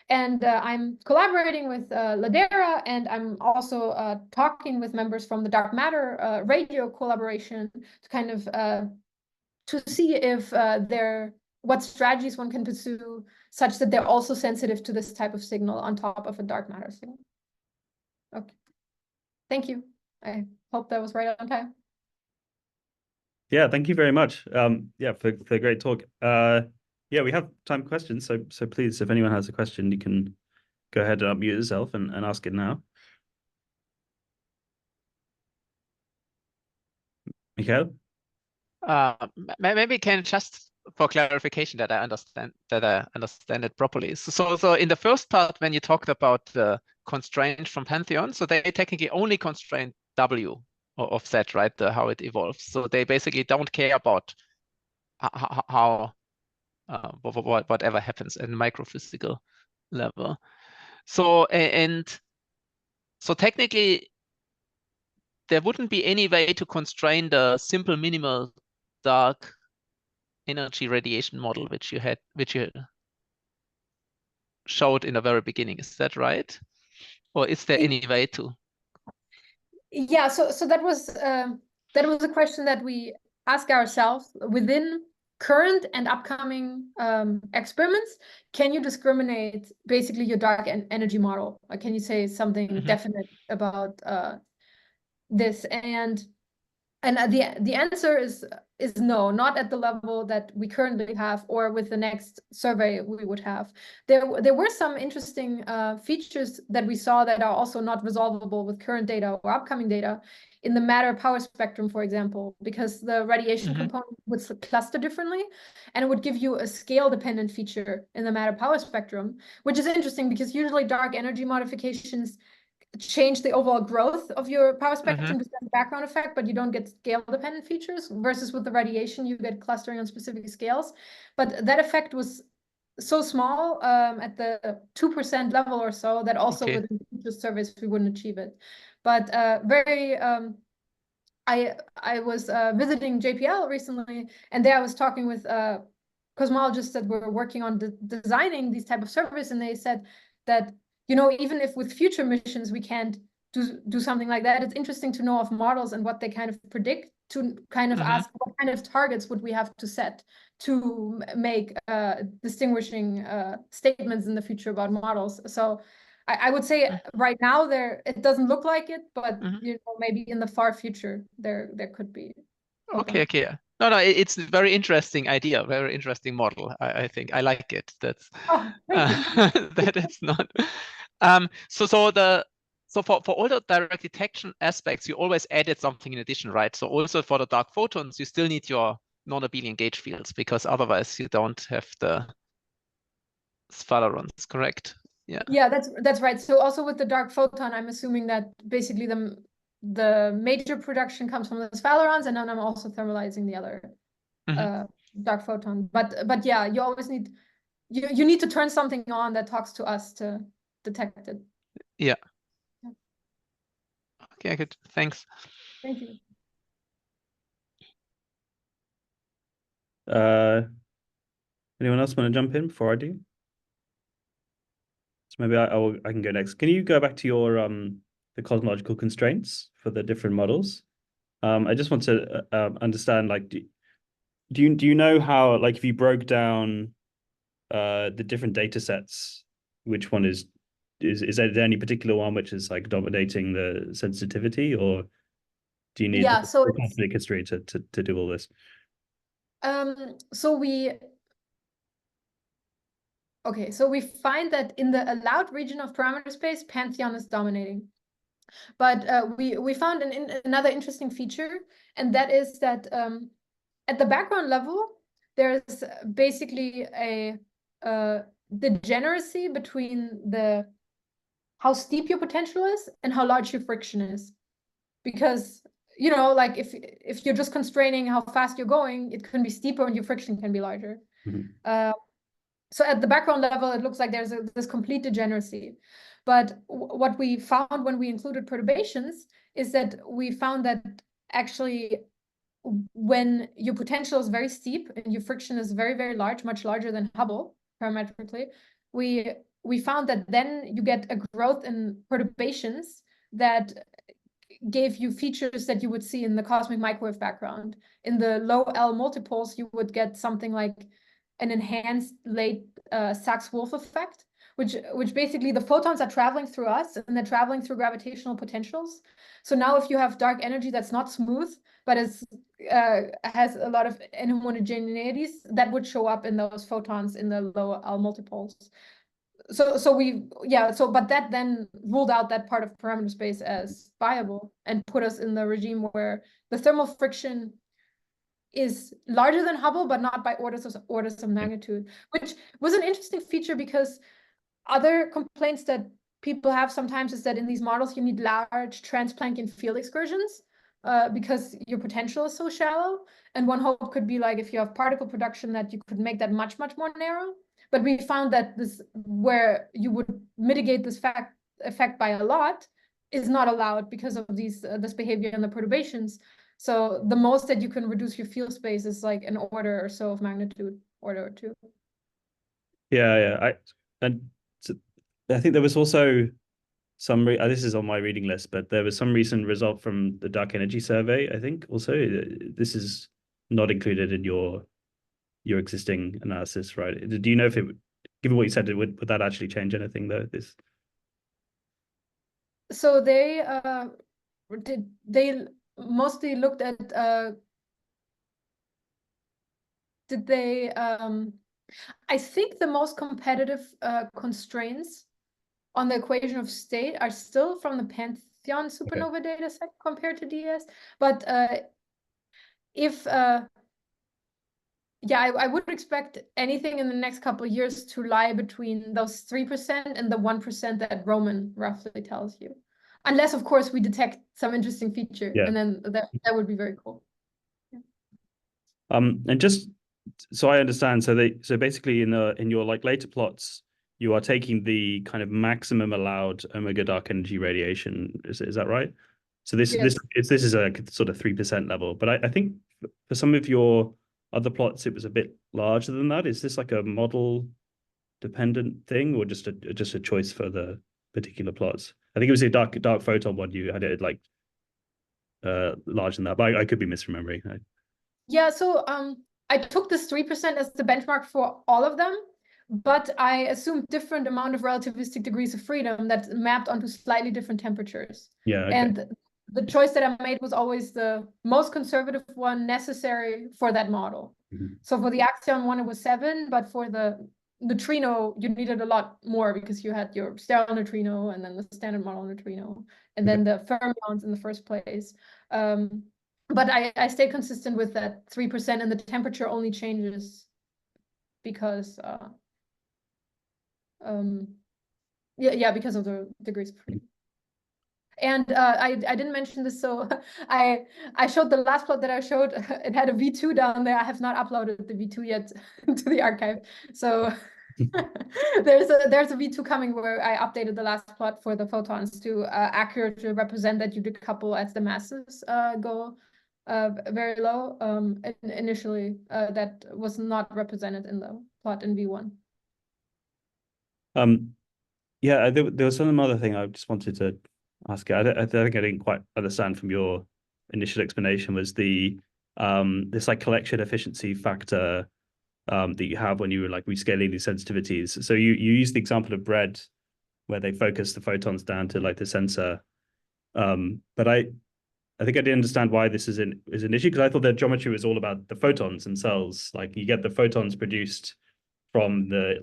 And I'm collaborating with LADERA, and I'm also talking with members from the dark matter radio collaboration to kind of to see if what strategies one can pursue such that they're also sensitive to this type of signal on top of a dark matter signal. Okay, thank you. I hope that was right on time. Yeah, thank you very much. Yeah, for a great talk. Yeah, we have time for questions, so please, if anyone has a question, you can go ahead and unmute yourself and ask it now. Michael? Maybe can just for clarification that I understand it properly. So in the first part, when you talked about the constraint from Pantheon, so they technically only constrain W of that, right? How it evolves. So they basically don't care about how whatever happens at microphysical level. So so technically there wouldn't be any way to constrain the simple minimal dark energy radiation model which you showed in the very beginning. Is that right? Or is there any way to? Yeah, so that was a question that we ask ourselves within current and upcoming experiments. Can you discriminate basically your dark energy model? Or can you say something definite about this? And the answer is no, not at the level that we currently have, or with the next survey we would have. There were some interesting features that we saw that are also not resolvable with current data or upcoming data in the matter power spectrum, for example, because the radiation component would cluster differently, and it would give you a scale-dependent feature in the matter power spectrum, which is interesting because usually dark energy modifications change the overall growth of your power spectrum to the background effect, but you don't get scale-dependent features, versus with the radiation, you get clustering on specific scales. But that effect was so small at the 2% level or so that also within future surveys, we wouldn't achieve it. But I was visiting JPL recently, and there I was talking with cosmologists that were working on designing these type of surveys, and they said that, you know, even if with future missions we can't do something like that, it's interesting to know of models and what they kind of predict, to kind of ask what kind of targets would we have to set to make distinguishing statements in the future about models. So I would say right now it doesn't look like it, but you know, maybe in the far future there could be. Okay. No, it's a very interesting idea, very interesting model. I think I like it. That's that it's not. So for all the direct detection aspects, you always added something in addition, right? So also for the dark photons, you still need your non-abelian gauge fields, because otherwise you don't have the sphalerons, correct? Yeah, that's right. So also with the dark photon, I'm assuming that basically the major production comes from the sphalerons, and then I'm also thermalizing the other dark photon. But yeah, you always need you need to turn something on that talks to us to detect it. Yeah. Okay, good. Thanks. Thank you. Anyone else want to jump in before I do? So maybe I can go next. Can you go back to your the cosmological constraints for the different models? I just want to understand, like, do you know how, like, if you broke down the different data sets, which one is there any particular one which is like dominating the sensitivity, or do you need the cosmic history to do all this? So we find that in the allowed region of parameter space, Pantheon is dominating. But we found another interesting feature, and that is that at the background level, there's basically a degeneracy between how steep your potential is and how large your friction is. Because, you know, like if you're just constraining how fast you're going, it can be steeper and your friction can be larger. So at the background level, it looks like there's this complete degeneracy. But what we found when we included perturbations is that we found that actually when your potential is very steep and your friction is very, very large, much larger than Hubble parametrically, we found that then you get a growth in perturbations that gave you features that you would see in the cosmic microwave background. In the low L multipoles, you would get something like an enhanced late Sachs-Wolf effect, which basically the photons are traveling through us and they're traveling through gravitational potentials. So now if you have dark energy that's not smooth, but has a lot of inhomogeneities, that would show up in those photons in the low L multipoles. But that then ruled out that part of parameter space as viable and put us in the regime where the thermal friction is larger than Hubble, but not by orders of magnitude, which was an interesting feature because other complaints that people have sometimes is that in these models you need large trans-Planckian field excursions because your potential is so shallow. And one hope could be like if you have particle production that you could make that much, much more narrow. But we found that this, where you would mitigate this effect by a lot, is not allowed because of this behavior and the perturbations. So the most that you can reduce your field space is like an order or so of magnitude, order or two. Yeah. I think there was also some, this is on my reading list, but there was some recent result from the dark energy survey, I think also. This is not included in your existing analysis, right? Do you know if it, given what you said, would that actually change anything though? So they mostly looked at I think the most competitive constraints on the equation of state are still from the Pantheon supernova dataset compared to DS. But I would expect anything in the next couple of years to lie between those 3% and the 1% that Roman roughly tells you. Unless, of course, we detect some interesting feature, and then that would be very cool. Yeah. And just so I understand, so basically in your like later plots, you are taking the kind of maximum allowed omega dark energy radiation. Is that right? So this is a sort of 3% level, but I think for some of your other plots it was a bit larger than that. Is this like a model dependent thing, or just a choice for the particular plots? I think it was a dark photon one. You had it like larger than that, but I could be misremembering. Yeah, so I took this 3% as the benchmark for all of them, but I assumed different amount of relativistic degrees of freedom that mapped onto slightly different temperatures. Yeah, okay. And the choice that I made was always the most conservative one necessary for that model. Mm-hmm. So for the axion one, it was 7, but for the neutrino, you needed a lot more because you had your sterile neutrino and then the standard model neutrino, and then the fermions in the first place. But I stay consistent with that 3%, and the temperature only changes because because of the degrees of freedom. And I didn't mention this, so I showed the last plot that I showed. It had a V2 down there. I have not uploaded the V2 yet to the archive. So there's a V2 coming where I updated the last plot for the photons to accurately represent that you decouple as the masses go very low. Initially, that was not represented in the plot in V1. Yeah, there was some other thing I just wanted to ask you. I think I didn't quite understand from your initial explanation was the this like collection efficiency factor that you have when you were like rescaling these sensitivities. So you use the example of bread where they focus the photons down to like the sensor. But I think I didn't understand why this is an issue, because I thought the geometry was all about the photons themselves. Like you get the photons produced from the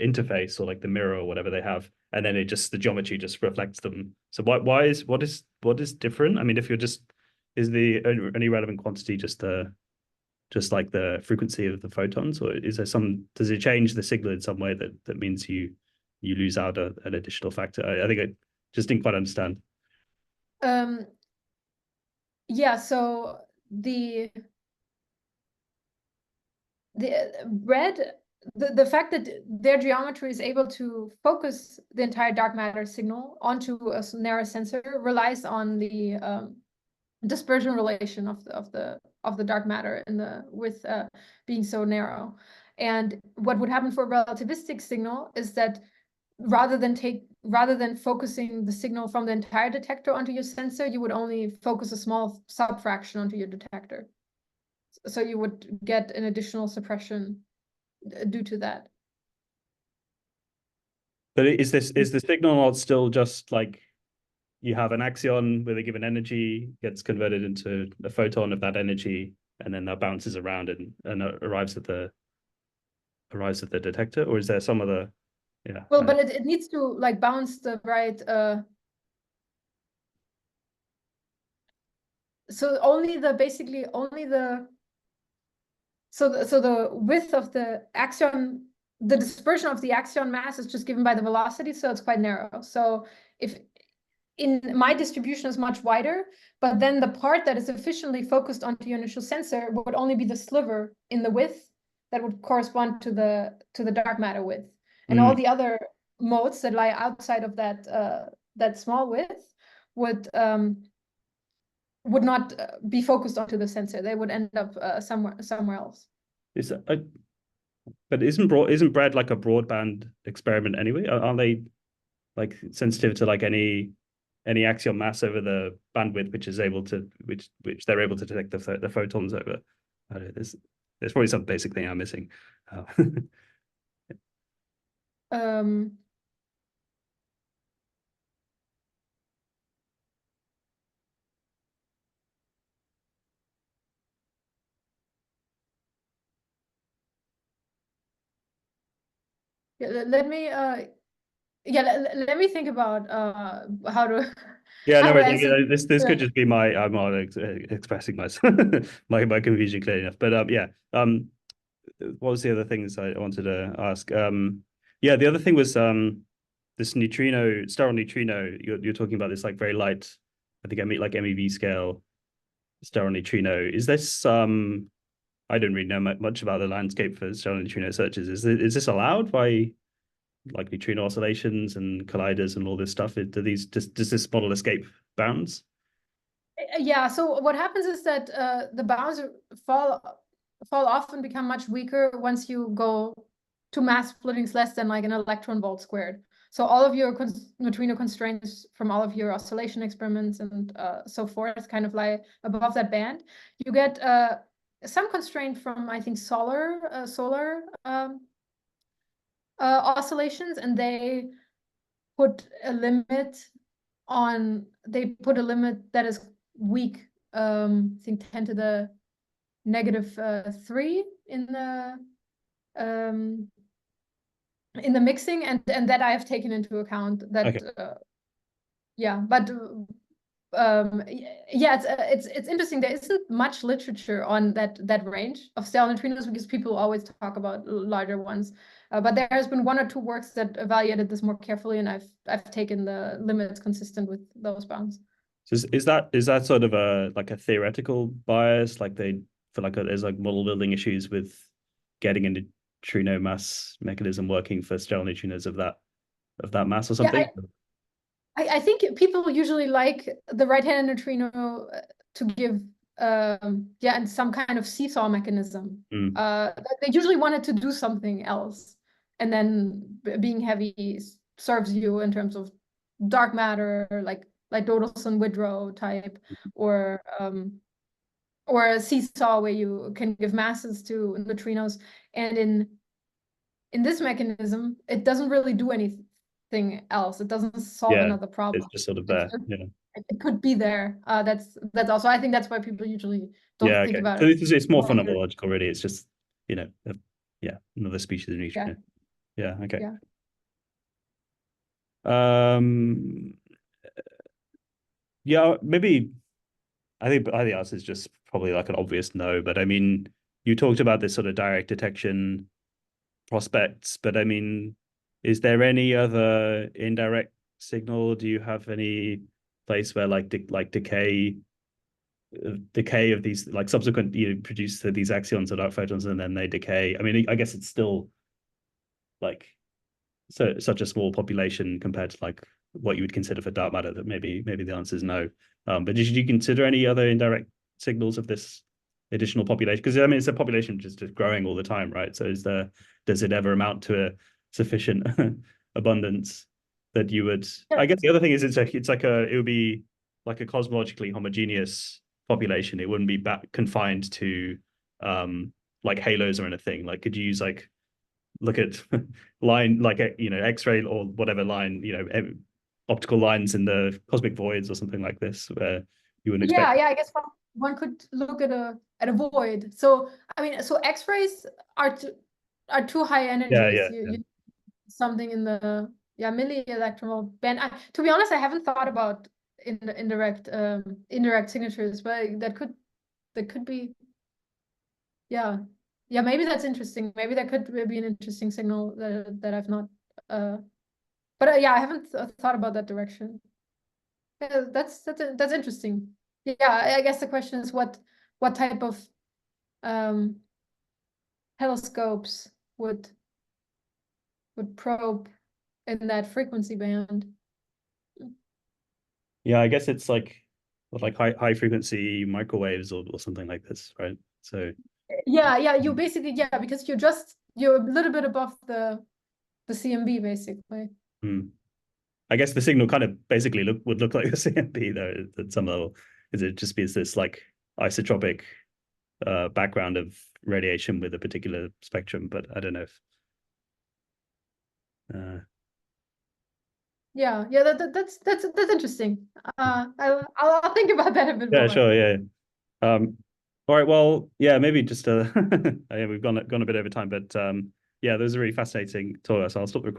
interface or like the mirror or whatever they have, and then the geometry just reflects them. So what is different? I mean, if you're is the only relevant quantity just like the frequency of the photons, or is there does it change the signal in some way that means you lose out an additional factor? I think I just didn't quite understand. Yeah, so the red, the fact that their geometry is able to focus the entire dark matter signal onto a narrow sensor relies on the dispersion relation of the dark matter in the with being so narrow. And what would happen for a relativistic signal is that rather than focusing the signal from the entire detector onto your sensor, you would only focus a small subfraction onto your detector. So you would get an additional suppression due to that. But is the signal not still just like you have an axion with a given energy, gets converted into a photon of that energy, and then that bounces around and arrives at the detector? Or is there some other? Yeah. Well, but it needs to like bounce the right. So only the width of the axion, the dispersion of the axion mass is just given by the velocity, so it's quite narrow. So if in my distribution is much wider, but then the part that is efficiently focused onto your initial sensor would only be the sliver in the width that would correspond to the dark matter width. And all the other modes that lie outside of that small width would not be focused onto the sensor. They would end up somewhere else. But isn't bread like a broadband experiment anyway? Aren't they like sensitive to like any axion mass over the bandwidth, which they're able to detect the photons over? I don't know, there's probably some basic thing I'm missing. Let me think about how to. Yeah, no, this Yeah. could just be I'm not expressing my confusion clearly enough. But yeah, what was the other things I wanted to ask? Yeah, the other thing was this sterile neutrino. You're talking about this like very light, I think MeV scale sterile neutrino. Is this I don't really know much about the landscape for sterile neutrino searches. Is this allowed by like neutrino oscillations and colliders and all this stuff? Does this model escape bounds? Yeah, so what happens is that the bounds fall off and become much weaker once you go to mass splittings less than like an electron volt squared. So all of your neutrino constraints from all of your oscillation experiments and so forth kind of lie above that band. You get some constraint from, I think, solar oscillations, and they put a limit that is weak, I think 10 to the -3 in the mixing, and that I have taken into account. That okay. Yeah, but yeah, it's interesting. There isn't much literature on that range of sterile neutrinos because people always talk about larger ones. But there has been 1 or 2 works that evaluated this more carefully, and I've taken the limits consistent with those bounds. So is that sort of a theoretical bias? Like there's like model building issues with getting a neutrino mass mechanism working for sterile neutrinos of that mass or something? Yeah, I think people usually like the right-handed neutrino to give and some kind of seesaw mechanism. They usually wanted to do something else, and then being heavy serves you in terms of dark matter, like Dodelson-Widrow type, or a seesaw where you can give masses to neutrinos. And in this mechanism, it doesn't really do anything else. It doesn't solve another problem. It's just sort of there. It could be there. That's also, I think that's why people usually don't think about it. So it's more phenomenological, really. It's just another species of neutrino. Yeah. Okay. Maybe I think the answer is just probably like an obvious no. But I mean, you talked about this sort of direct detection prospects, but I mean, is there any other indirect signal? Do you have any place where like decay of these like subsequent produce these axions or dark photons and then they decay? I mean, I guess it's still like such a small population compared to like what you would consider for dark matter that maybe the answer is no. But did you consider any other indirect signals of this additional population? Because I mean, it's a population just growing all the time, right? So does it ever amount to a sufficient abundance that you would? I guess the other thing is it would be like a cosmologically homogeneous population. It wouldn't be confined to like halos or anything. Like, could you use like look at line like X-ray or whatever line, optical lines in the cosmic voids or something like this, where you wouldn't expect. I guess one could look at a void. So I mean, so X-rays are too high energies. You something in the milli-electron band. To be honest, I haven't thought about in the indirect signatures, but that could be. Yeah, maybe that's interesting. Maybe that could be an interesting signal that I've not. But I haven't thought about that direction. Yeah, that's interesting. Yeah, I guess the question is what type of telescopes would probe in that frequency band. Yeah, I guess it's like high frequency microwaves or something like this, right? So you basically because you're a little bit above the CMB basically. I guess the signal kind of basically would look like the CMB though at some level, because it just be this like isotropic background of radiation with a particular spectrum, but I don't know if that's interesting. I'll think about that a bit more. Yeah, sure, all right, well, maybe just we've gone a bit over time, but yeah, those are really fascinating to us. I'll stop recording.